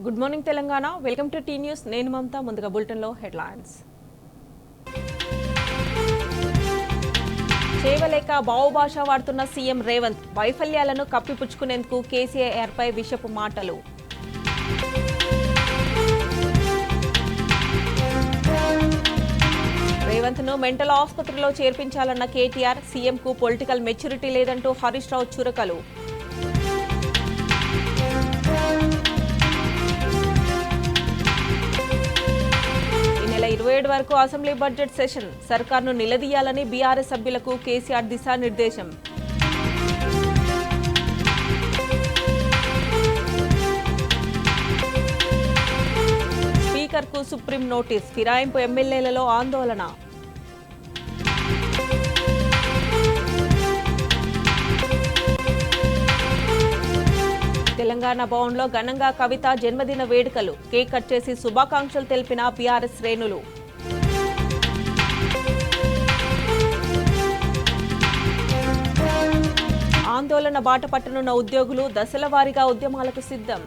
Good morning Telangana. Welcome to T news. నేను మమతా. ముందుగా బులెటిన్లో హెడ్లైన్స్. చేయలేక భావభాష వాడుతున్న సీఎం రేవంత్, వైఫల్యాలను కప్పిపుచ్చుకునేందుకు కేసీఆర్పై విషపు మాటలు. రేవంత్ ను మెంటల్ ఆసుపత్రిలో చేర్పించాలన్న కేటీఆర్, సీఎంకు పొలిటికల్ మెచ్యూరిటీ లేదంటూ హరీష్ రావు చురకలు. ఈ నెల 27 వరకు అసెంబ్లీ బడ్జెట్ సెషన్, సర్కార్ను నిలదీయాలని బీఆర్ఎస్ సభ్యులకు కేసీఆర్ దిశానిర్దేశం. స్పీకర్కు సుప్రీం నోటీస్, ఫిరాయింపు ఎమ్మెల్యేలలో ఆందోళన. తెలంగాణ భవన్లో ఘనంగా కవిత జన్మదిన వేడుకలు, కేక్ కట్ చేసి శుభాకాంక్షలు తెలిపిన బీఆర్ఎస్ శ్రేణులు. ఆందోళన బాట పట్టనున్న ఉద్యోగులు దశల వారీగా ఉద్యమాలకు సిద్ధం.